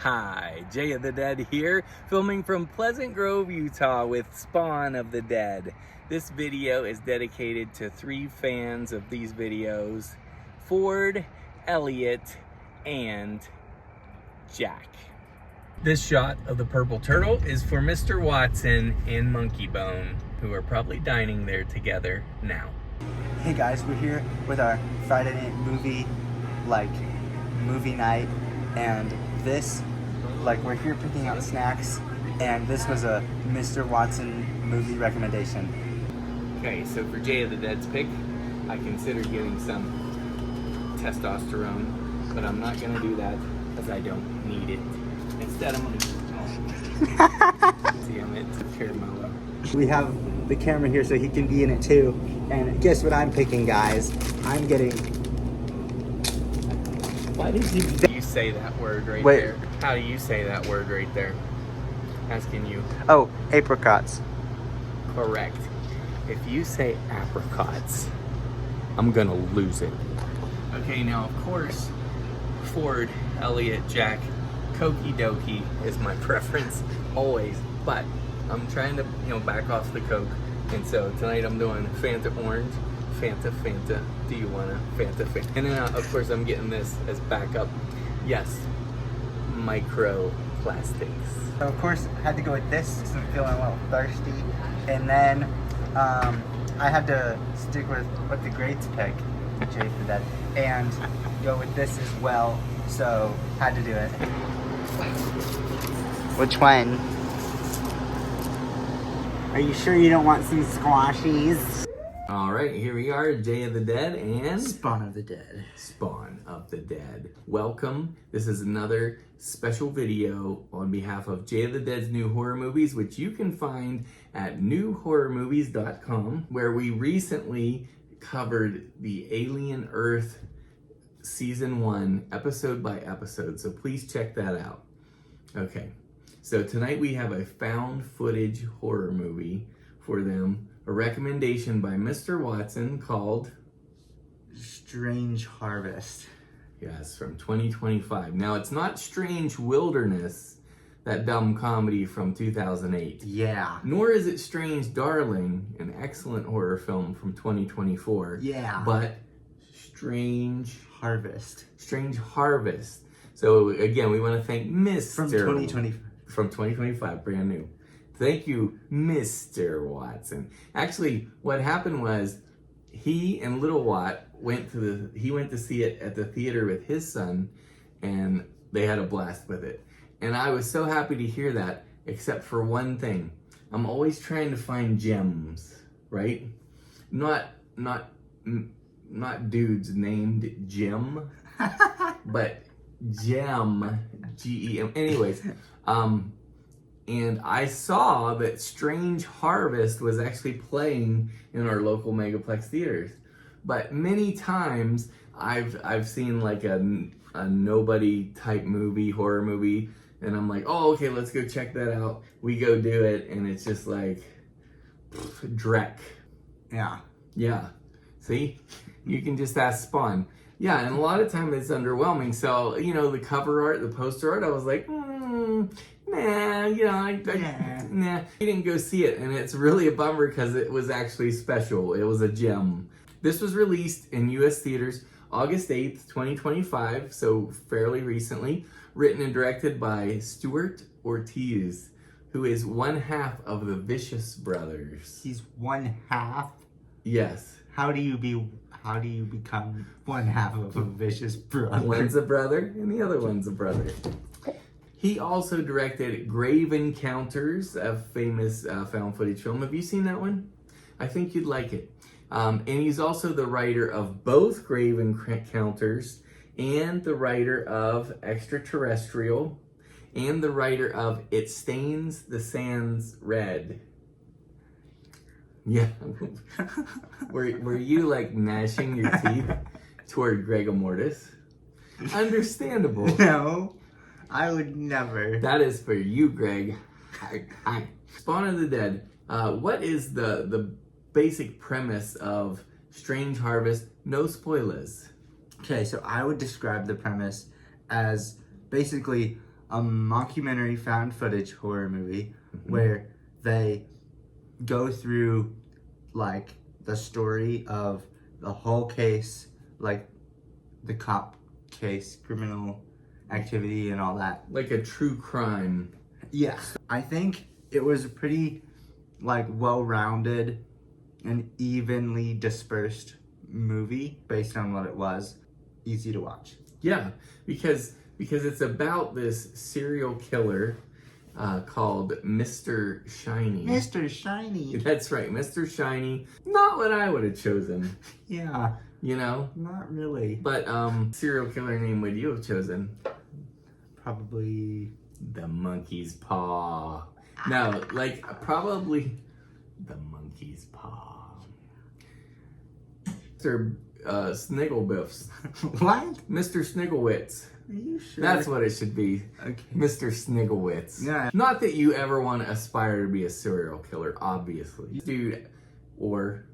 Hi, Jay of the Dead here, filming from Pleasant Grove, Utah with Spawn of the Dead. This video is dedicated to 3 fans of these videos, Ford, Elliot, and Jack. This shot of the purple turtle is for Mr. Watson and Monkey Bone, who are probably dining there together now. Hey guys, we're here with our Friday night movie night, and we're here picking out snacks, and this was a Mr. Watson movie recommendation. Okay, so for Jay of the Dead's pick, I consider getting some testosterone, but I'm not gonna do that because I don't need it. Instead, I'm gonna see, I'm at Caramel. We have the camera here so he can be in it too, and guess what I'm picking, guys? I'm getting... Why did you say that word right there? How do you say that word right there? Asking you. Oh, apricots. Correct. If you say apricots, I'm gonna lose it. Okay, now of course, Ford, Elliot, Jack, Cokie Dokie is my preference always, but I'm trying to, back off the Coke, and so tonight I'm doing Fanta Orange. Fanta, do you wanna Fanta? And then of course I'm getting this as backup. Yes, microplastics. So of course I had to go with this because I'm feeling a little thirsty, and then I had to stick with what the greats pick, Jay for that, and go with this as well. So had to do it. Which one? Are you sure you don't want some squashies? Alright, here we are, Jay of the Dead and... Spawn of the Dead. Spawn of the Dead. Welcome. This is another special video on behalf of Jay of the Dead's new horror movies, which you can find at newhorrormovies.com, where we recently covered the Alien Earth Season 1, episode by episode, so please check that out. Okay, so tonight we have a found footage horror movie for them, a recommendation by Mr. Watson called Strange Harvest. Yes, from 2025. Now, it's not Strange Wilderness, that dumb comedy from 2008. Yeah. Nor is it Strange Darling, an excellent horror film from 2024. Yeah. But Strange Harvest. Strange Harvest. So again, we want to thank Mr. From 2025. From 2025, brand new. Thank you, Mr. Watson. Actually, what happened was he and Little Watt went to see it at the theater with his son, and they had a blast with it. And I was so happy to hear that, except for one thing. I'm always trying to find gems, right? Not dudes named Jim, but gem, G-E-M. Anyways, and I saw that Strange Harvest was actually playing in our local Megaplex theaters. But many times I've seen like a nobody type movie, horror movie, and I'm like, oh, okay, let's go check that out. We go do it, and it's just like, dreck. Yeah. Yeah. See? You can just ask Spawn. Yeah, and a lot of times it's underwhelming. So, the cover art, the poster art, I was like, nah, nah. You didn't go see it, and it's really a bummer because it was actually special. It was a gem. This was released in U.S. theaters August 8th, 2025, so fairly recently. Written and directed by Stuart Ortiz, who is one half of the Vicious Brothers. He's one half? Yes. How do you become one half of a vicious brother? One's a brother and the other one's a brother. He also directed Grave Encounters, a famous found footage film. Have you seen that one? I think you'd like it. And he's also the writer of both Grave Encounters and the writer of Extraterrestrial and the writer of It Stains the Sands Red. Yeah. Were you like gnashing your teeth toward Gregor Mortis? Understandable. No, I would never. That is for you, Greg. Spawn of the Dead. What is the basic premise of Strange Harvest? No spoilers. Okay, so I would describe the premise as basically a mockumentary found footage horror movie where they go through like the story of the whole case, like the cop case, criminal activity and all that. Like a true crime. Yeah. I think it was a pretty like well-rounded and evenly dispersed movie based on what it was. Easy to watch. Yeah, because it's about this serial killer called Mr. Shiny. Mr. Shiny. That's right, Mr. Shiny. Not what I would have chosen. Yeah. You know? Not really. But serial killer name would you have chosen? Probably The Monkey's Paw. No, like probably The Monkey's Paw. Mr. Snigglebiffs. What? Mr. Snigglewitz. Are you sure? That's what it should be. Okay. Mr. Snigglewitz. Yeah. Not that you ever want to aspire to be a serial killer, obviously. Dude, or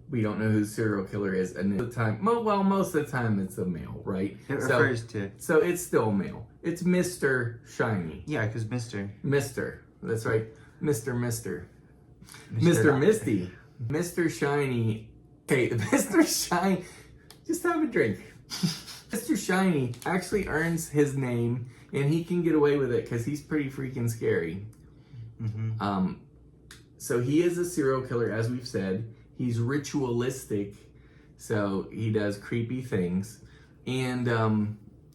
we don't know who the serial killer is. And the time, well, most of the time it's a male, right? It refers to. So it's still male. It's Mr. Shiny. Yeah, because Mr. Mr. That's right. Mr. Mr. Misty. Mr. Shiny. Hey, Mr. Shiny. Just have a drink. Mr. Shiny actually earns his name, and he can get away with it because he's pretty freaking scary. Mm-hmm. So he is a serial killer, as we've said. He's ritualistic, so he does creepy things. And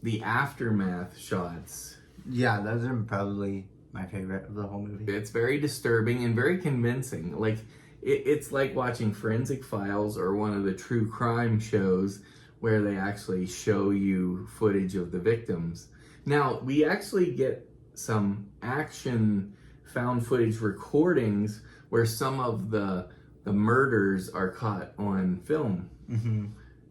the aftermath shots. Yeah, those are probably my favorite of the whole movie. It's very disturbing and very convincing. Like, it's like watching Forensic Files or one of the true crime shows where they actually show you footage of the victims. Now, we actually get some action found footage recordings where some of the murders are caught on film. Mm-hmm.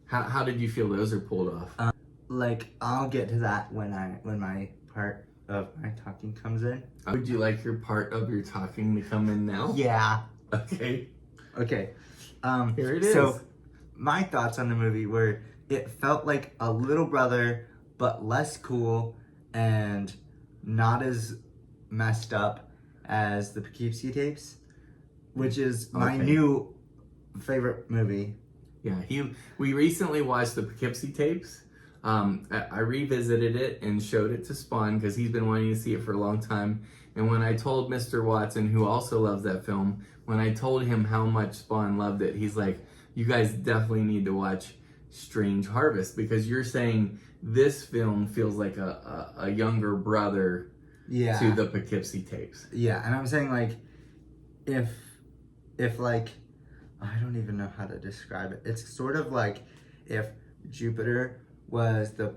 How did you feel those are pulled off? Like, I'll get to that when my part of my talking comes in. Would you like your part of your talking to come in now? Yeah. Okay. Okay. Here it is. So, my thoughts on the movie were it felt like a little brother, but less cool and not as messed up as the Poughkeepsie tapes, which is my new favorite movie. Yeah, we recently watched the Poughkeepsie tapes. I revisited it and showed it to Spawn because he's been wanting to see it for a long time. And when I told Mr. Watson, who also loves that film, when I told him how much Spawn loved it, he's like, you guys definitely need to watch Strange Harvest because you're saying this film feels like a younger brother to the Poughkeepsie tapes. Yeah, and I'm saying like if like I don't even know how to describe it. It's sort of like if Jupiter was the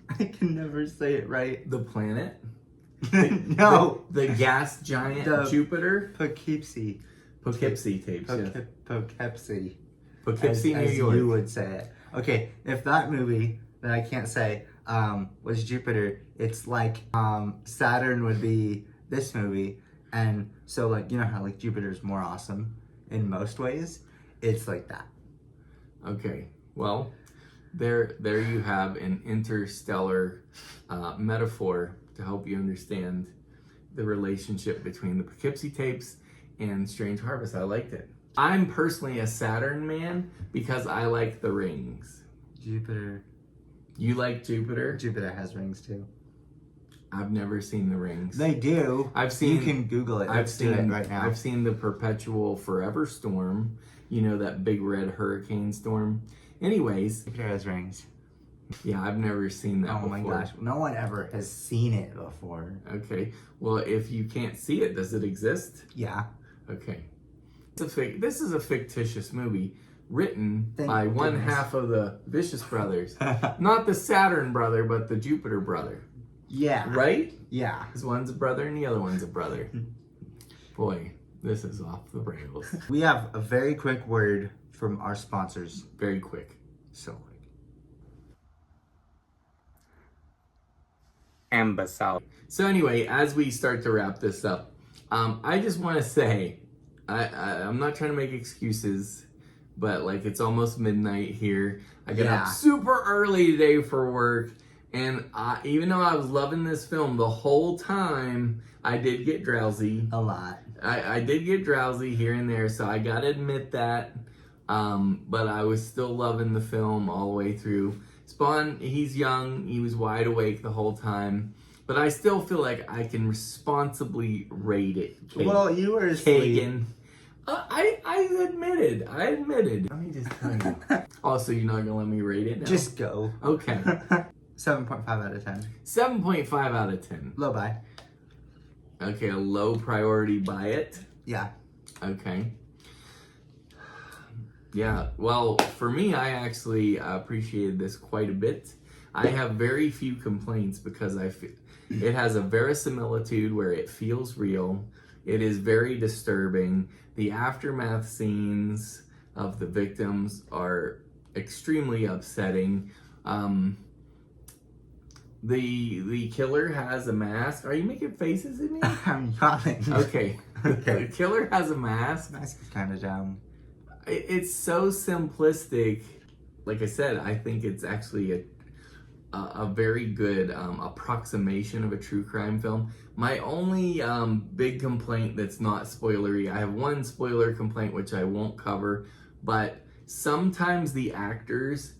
I can never say it right. The planet? No. The gas giant Jupiter? Poughkeepsie. Poughkeepsie tapes, yeah. Poughkeepsie. Poughkeepsie, New as York. you would say it. Okay, if that movie that I can't say was Jupiter, it's like Saturn would be this movie, and so like you know how like Jupiter's more awesome in most ways, it's like that. Okay, well, there you have an interstellar metaphor to help you understand the relationship between the Poughkeepsie tapes and Strange Harvest. I liked it. I'm personally a Saturn man because I like the rings. Jupiter. You like Jupiter? Jupiter has rings too. I've never seen the rings. They do. I've seen. You can Google it. I've seen it right now. I've seen the perpetual forever storm. You know, that big red hurricane storm. Anyways. Jupiter has rings. Yeah, I've never seen that before. Oh my gosh. No one ever has seen it before. Okay. Well, if you can't see it, does it exist? Yeah. Okay. This is a fictitious movie written by one half of the Vicious brothers. Not the Saturn brother, but the Jupiter brother. Yeah. Right? Yeah. Because one's a brother and the other one's a brother. Boy, this is off the rails. We have a very quick word from our sponsors. Very quick. So quick. Ambassador. So anyway, as we start to wrap this up, I just want to say, I'm not trying to make excuses, but like it's almost midnight here. I got up super early today for work, And even though I was loving this film the whole time, I did get drowsy. A lot. I did get drowsy here and there, so I gotta admit that. But I was still loving the film all the way through. Spawn, he's young, he was wide awake the whole time. But I still feel like I can responsibly rate it. Well, you were asleep. Kagan. I admitted. Let me just tell you. Also, you're not gonna let me rate it now? Just go. Okay. 7.5 out of 10. 7.5 out of 10. Low buy. Okay, a low priority buy it. Yeah. Okay. Yeah, well, for me, I actually appreciated this quite a bit. I have very few complaints because I feel it has a verisimilitude where it feels real. It is very disturbing. The aftermath scenes of the victims are extremely upsetting. The killer has a mask. Are you making faces at me? I'm yawning. Okay. The killer has a mask. Mask is kind of dumb. It's so simplistic. Like I said, I think it's actually a very good approximation of a true crime film. My only big complaint that's not spoilery, I have one spoiler complaint which I won't cover, but sometimes the actors,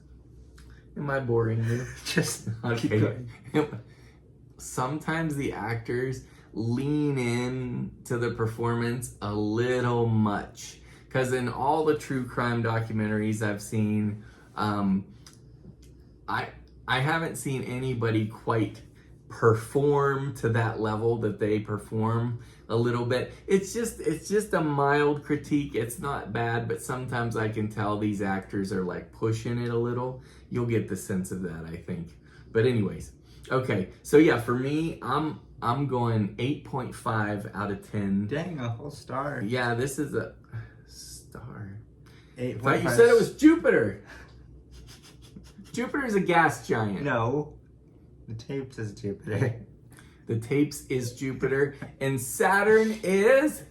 am I boring you? Just okay. Sometimes the actors lean in to the performance a little much. Because in all the true crime documentaries I've seen, I haven't seen anybody quite perform to that level that they perform a little bit. It's just a mild critique. It's not bad, but sometimes I can tell these actors are like pushing it a little. You'll get the sense of that, I think. But anyways, okay. So yeah, for me, I'm going 8.5 out of 10. Dang, a whole star. Yeah, this is a star. 8.5. Thought you said it was Jupiter. Jupiter's a gas giant. No. The tapes is Jupiter. The tapes is Jupiter. And Saturn is...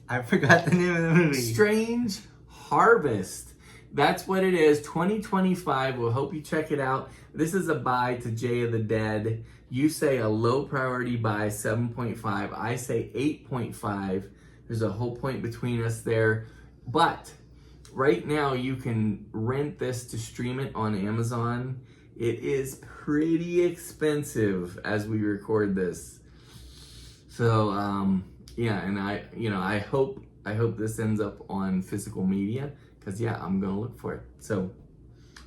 I forgot the name of the movie. Strange Harvest. That's what it is. 2025. We'll hope you check it out. This is a buy to Jay of the Dead. You say a low priority buy, 7.5. I say 8.5. There's a whole point between us there. But right now you can rent this to stream it on Amazon. It is pretty expensive as we record this. So yeah, and I hope this ends up on physical media, because yeah, I'm gonna look for it. So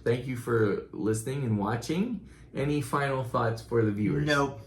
thank you for listening and watching. Any final thoughts for the viewers? Nope.